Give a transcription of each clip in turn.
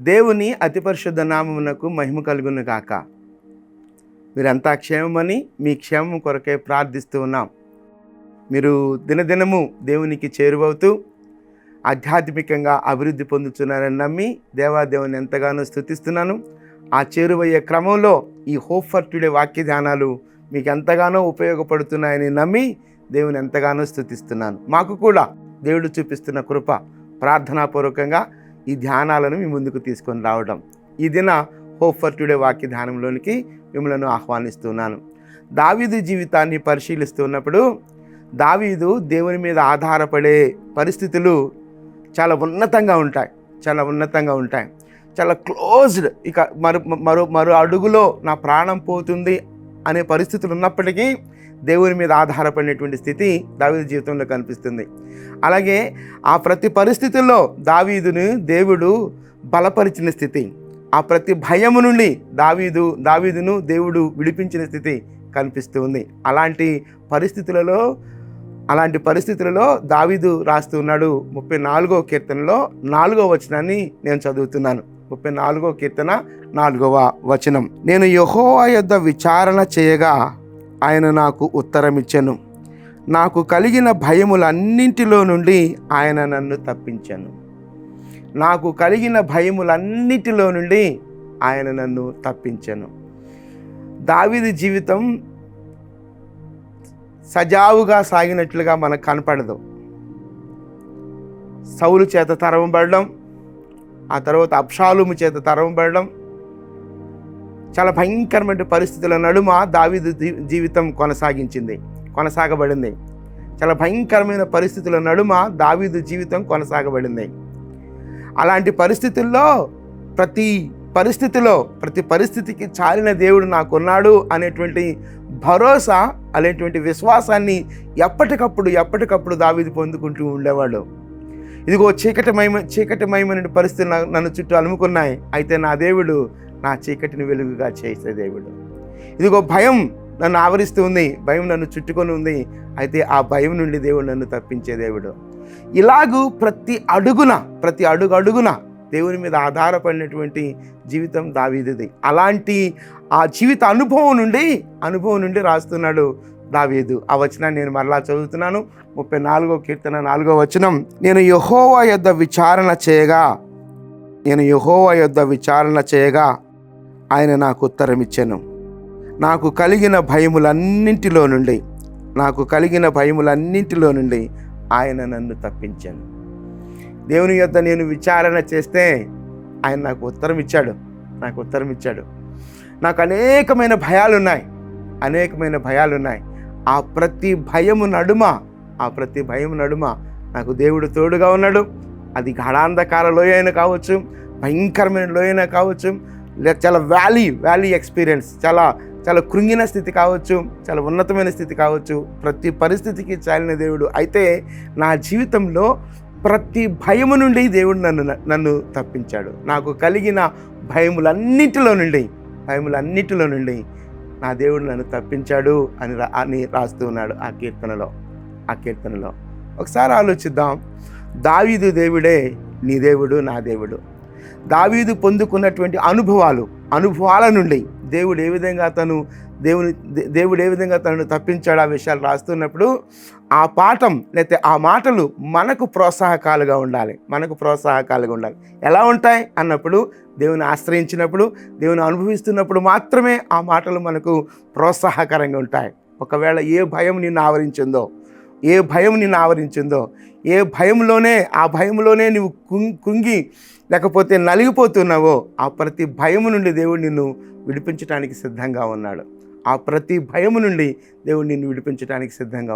దేవుని అతి పరిశుద్ధ నామమునకు మహిమ కలుగును గాక. మీరంతా క్షేమమని మీ క్షేమం కొరకే ప్రార్థిస్తూ ఉన్నాం. మీరు దినదినము దేవునికి చేరువవుతూ ఆధ్యాత్మికంగా అభివృద్ధి పొందుతున్నారని నమ్మి దేవాదేవుని ఎంతగానో స్తుతిస్తున్నాను. ఆ చేరువయ్యే క్రమంలో ఈ హోప్ ఫర్ టుడే వాక్య ధ్యానాలు మీకు ఎంతగానో ఉపయోగపడుతున్నాయని నమ్మి దేవుని ఎంతగానో స్తుతిస్తున్నాను. మాకు కూడా దేవుడు చూపిస్తున్న కృప ప్రార్థనాపూర్వకంగా ఈ ధ్యానాలను మీ ముందుకు తీసుకొని రావడం. ఈ దిన హోప్ ఫర్ టుడే వాక్య ధ్యానంలోనికి మిమ్మల్ని ఆహ్వానిస్తున్నాను. దావీదు జీవితాన్ని పరిశీలిస్తున్నప్పుడు దావీదు దేవుని మీద ఆధారపడే పరిస్థితులు చాలా ఉన్నతంగా ఉంటాయి, చాలా క్లోజ్డ్. ఇక మరో అడుగులో నా ప్రాణం పోతుంది అనే పరిస్థితులు ఉన్నప్పటికీ దేవుని మీద ఆధారపడినటువంటి స్థితి దావీదు జీవితంలో కనిపిస్తుంది. అలాగే ఆ ప్రతి పరిస్థితుల్లో దావీదును దేవుడు బలపరిచిన స్థితి, ఆ ప్రతి భయము నుండి దావీదును దేవుడు విడిపించిన స్థితి కనిపిస్తుంది. అలాంటి పరిస్థితులలో దావీదు రాస్తున్నాడు. 34వ కీర్తనలో 4వ వచనాన్ని నేను చదువుతున్నాను. 34వ కీర్తన 4వ వచనం. నేను యెహోవా యొద్ద విచారణ చేయగా ఆయన నాకు ఉత్తరమిచ్చెను. నాకు కలిగిన భయములన్నింటిలో నుండి ఆయన నన్ను తప్పించెను. దావీదు జీవితం సజావుగా సాగినట్లుగా మనకు కనపడదు. సౌలు చేత తరమబడడం, ఆ తర్వాత అబ్షాలోము చేత తరమబడడం, చాలా భయంకరమైన పరిస్థితుల నడుమ దావీదు జీవితం కొనసాగబడింది. చాలా భయంకరమైన పరిస్థితుల నడుమ దావీదు జీవితం కొనసాగబడింది. అలాంటి పరిస్థితుల్లో ప్రతి పరిస్థితికి చాలిన దేవుడు నాకున్నాడు అనేటువంటి భరోసా, అనేటువంటి విశ్వాసాన్ని ఎప్పటికప్పుడు దావీదు పొందుకుంటూ ఉండేవాడు. ఇదిగో చీకటిమయమైన పరిస్థితులు నన్ను చుట్టూ అలుముకున్నాయి, అయితే నా దేవుడు నా చీకటిని వెలుగుగా చేసే దేవుడు. ఇదిగో భయం నన్ను ఆవరిస్తూ ఉంది, భయం నన్ను చుట్టుకొని ఉంది, అయితే ఆ భయం నుండి దేవుడు నన్ను తప్పించే దేవుడు. ఇలాగూ ప్రతి అడుగున దేవుని మీద ఆధారపడినటువంటి జీవితం దావీదుది. అలాంటి ఆ జీవిత అనుభవం నుండి రాస్తున్నాడు దావీదు. ఆ వచనాన్ని నేను మరలా చదువుతున్నాను. 34వ కీర్తన 4వ వచనం. నేను యెహోవా యొద్ద విచారణ చేయగా ఆయన నాకు ఉత్తరమిచ్చెను. నాకు కలిగిన భయములన్నింటిలో నుండి ఆయన నన్ను తప్పించాను. దేవుని యొద్ద నేను విచారణ చేస్తే ఆయన నాకు ఉత్తరం ఇచ్చాడు. నాకు అనేకమైన భయాలున్నాయి. ఆ ప్రతి భయము నడుమ నాకు దేవుడు తోడుగా ఉన్నాడు. అది గాఢాంధకార లోయ అయినా కావచ్చు, భయంకరమైన లోయ అయినా కావచ్చు, చాలా వ్యాలీ ఎక్స్పీరియన్స్, చాలా కృంగిన స్థితి కావచ్చు, చాలా ఉన్నతమైన స్థితి కావచ్చు, ప్రతి పరిస్థితికి చాలిన దేవుడు. అయితే నా జీవితంలో ప్రతి భయము నుండి దేవుడు నన్ను తప్పించాడు. నాకు కలిగిన భయములన్నిటిలో నుండి నా దేవుడు నన్ను తప్పించాడు అని రాస్తూ ఉన్నాడు ఆ కీర్తనలో. ఒకసారి ఆలోచిద్దాం. దావీదు దేవుడే నీ దేవుడు, నా దేవుడు. దావీదు పొందుకున్నటువంటి అనుభవాల నుండి దేవుడు ఏ విధంగా తనను తప్పించాడు ఆ విషయాలు రాస్తున్నప్పుడు ఆ పాఠం లేకపోతే ఆ మాటలు మనకు ప్రోత్సాహకాలుగా ఉండాలి. ఎలా ఉంటాయి అన్నప్పుడు, దేవుని ఆశ్రయించినప్పుడు, దేవుని అనుభవిస్తున్నప్పుడు మాత్రమే ఆ మాటలు మనకు ప్రోత్సాహకరంగా ఉంటాయి. ఒకవేళ ఏ భయం నిన్ను ఆవరించిందో, ఆ భయంలోనే నువ్వు కుంగి లేకపోతే నలిగిపోతున్నావో, ఆ ప్రతి భయము నుండి దేవుడు నిన్ను విడిపించడానికి సిద్ధంగా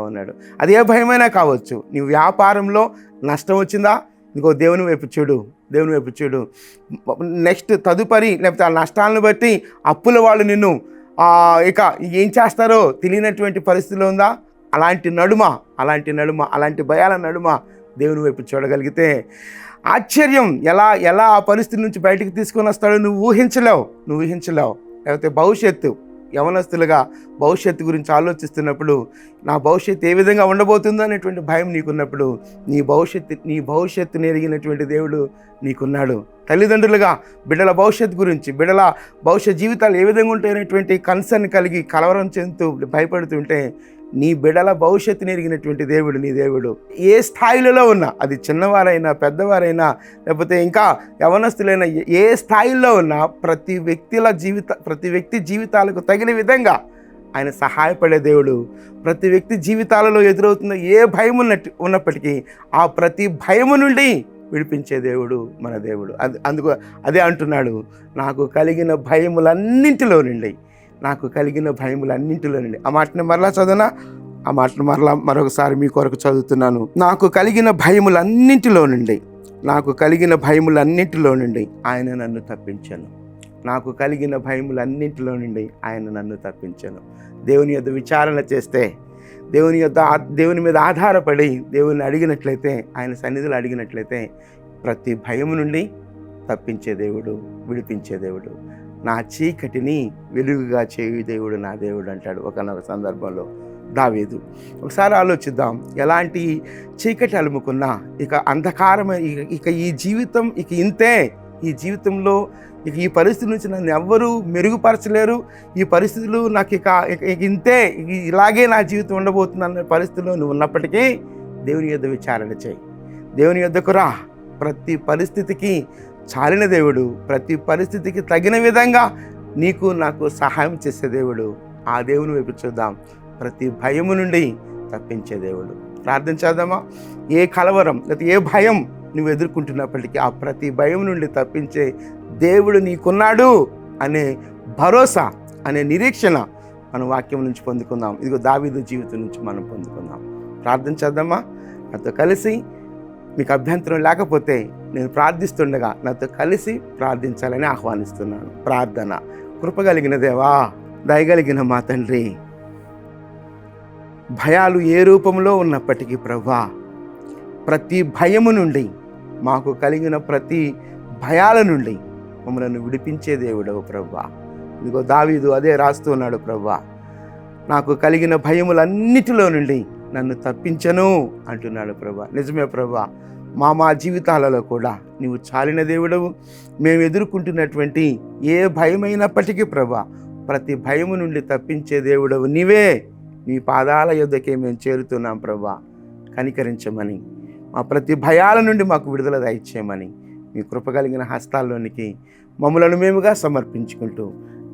ఉన్నాడు. అది ఏ భయమైనా కావచ్చు. నీ వ్యాపారంలో నష్టం వచ్చిందా, ఇంకో దేవుని వైపు చూడు. నెక్స్ట్ తదుపరి లేకపోతే ఆ నష్టాలను బట్టి అప్పుల వాళ్ళు నిన్ను ఇక ఏం చేస్తారో తెలియనటువంటి పరిస్థితిలో ఉందా, అలాంటి భయాల నడుమ దేవుని వైపు చూడగలిగితే ఆశ్చర్యం ఎలా ఆ పరిస్థితి నుంచి బయటికి తీసుకొని వస్తాడో నువ్వు ఊహించలేవు. లేకపోతే భవిష్యత్తు యవనస్తులుగా భవిష్యత్తు గురించి ఆలోచిస్తున్నప్పుడు నా భవిష్యత్తు ఏ విధంగా ఉండబోతుందో అనేటువంటి భయం నీకున్నప్పుడు నీ భవిష్యత్తుని ఎరిగినటువంటి దేవుడు నీకున్నాడు. తల్లిదండ్రులుగా బిడ్డల భవిష్యత్తు గురించి, బిడ్డల భవిష్యత్ జీవితాలు ఏ విధంగా ఉంటాయనేటువంటి కన్సర్న్ కలిగి కలవరం చెందుతూ భయపడుతుంటే నీ బిడ్డల భవిష్యత్తుని ఎరిగినటువంటి దేవుడు నీ దేవుడు. ఏ స్థాయిలలో ఉన్నా, అది చిన్నవారైనా పెద్దవారైనా లేకపోతే ఇంకా యవనస్తులైనా, ఏ స్థాయిలో ఉన్నా ప్రతి వ్యక్తి జీవితాలకు తగిన విధంగా ఆయన సహాయపడే దేవుడు. ప్రతి వ్యక్తి జీవితాలలో ఎదురవుతున్న ఏ భయం ఉన్నప్పటికీ ఆ ప్రతి భయము నుండి విడిపించే దేవుడు మన దేవుడు. అదే అంటున్నాడు, నాకు కలిగిన భయములన్నింటిలో నుండి ఆ మాటను మరలా చదవనా? ఆ మాటను మరొకసారి మీ కొరకు చదువుతున్నాను. నాకు కలిగిన భయములన్నింటిలో నుండి ఆయన నన్ను తప్పించను. దేవుని యొద్ద విచారణ చేస్తే, దేవుని మీద ఆధారపడి దేవుని అడిగినట్లయితే, ఆయన సన్నిధిలో అడిగినట్లయితే ప్రతి భయము నుండి తప్పించే దేవుడు, విడిపించే దేవుడు. నా చీకటిని వెలుగుగా చేయు దేవుడు నా దేవుడు అంటాడు ఒకనొక సందర్భంలో దావీదు. ఒకసారి ఆలోచిద్దాం, ఎలాంటి చీకటి అలుముకున్నా, ఇక అంధకారమే, ఇక ఈ జీవితం ఇక ఇంతే, ఈ జీవితంలో ఇక ఈ పరిస్థితి నుంచి నన్ను ఎవ్వరూ మెరుగుపరచలేరు, ఈ పరిస్థితులు నాకు ఇక ఇంతే, ఇలాగే నా జీవితం ఉండబోతుంది అనే పరిస్థితిలో నువ్వు ఉన్నప్పటికీ దేవుని యొద్ద విచారణ చేయి, దేవుని యొద్దకు రా. ప్రతి పరిస్థితికి చాలిన దేవుడు, ప్రతి పరిస్థితికి తగిన విధంగా నీకు నాకు సహాయం చేసే దేవుడు. ఆ దేవుని వైపు చూద్దాం. ప్రతి భయము నుండి తప్పించే దేవుడు. ప్రార్థన చేద్దామా? ఏ కలవరం లేదా ఏ భయం నువ్వు ఎదుర్కొంటున్నప్పటికీ ఆ ప్రతి భయం నుండి తప్పించే దేవుడు నీకున్నాడు అనే భరోసా, అనే నిరీక్షణ మనం వాక్యం నుంచి పొందుకుందాం. ఇదిగో దావీదు జీవితం నుంచి మనం పొందుకుందాం. ప్రార్థన చేద్దామా? నాతో కలిసి, మీకు అభ్యంతరం లేకపోతే నేను ప్రార్థిస్తుండగా నాతో కలిసి ప్రార్థించాలని ఆహ్వానిస్తున్నాను. ప్రార్థన. కృపగలిగిన దేవా, దయగలిగిన మా తండ్రి, భయాలు ఏ రూపంలో ఉన్నప్పటికీ ప్రభువా, ప్రతి భయము నుండి, మాకు కలిగిన ప్రతి భయాల నుండి మమ్మల్ని విడిపించే దేవుడవు ప్రభువా. ఇదిగో దావీదు అదే రాస్తున్నాడు ప్రభువా, నాకు కలిగిన భయములన్నిటిలో నుండి నన్ను తప్పించను అంటున్నాడు ప్రభువా. నిజమే ప్రభువా, మా జీవితాలలో కూడా నీవు చాలిన దేవుడవు. మేము ఎదుర్కొంటున్నటువంటి ఏ భయమైనప్పటికీ ప్రభువా, ప్రతి భయము నుండి తప్పించే దేవుడవు నీవే. నీ పాదాల యొద్దకే మేము చేరుతున్నాం ప్రభువా. కనికరించమని, మా ప్రతి భయాల నుండి మాకు విడుదల దయచేయమని మీ కృపగలిగిన హస్తాల్లోనికి మమ్మలను మేముగా సమర్పించుకుంటూ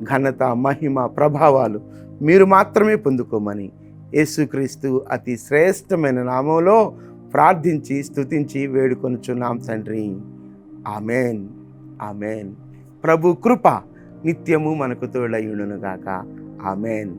ఘనత, మహిమ, ప్రభావాలు మీరు మాత్రమే పొందుకోమని యేసుక్రీస్తు అతి శ్రేష్టమైన నామంలో ప్రార్థించి స్తుతించి వేడుకొనుచున్నాం తండ్రి. Amen, amen. ప్రభు కృప నిత్యము మనకు తోడయుండును గాక. ఆమెన్.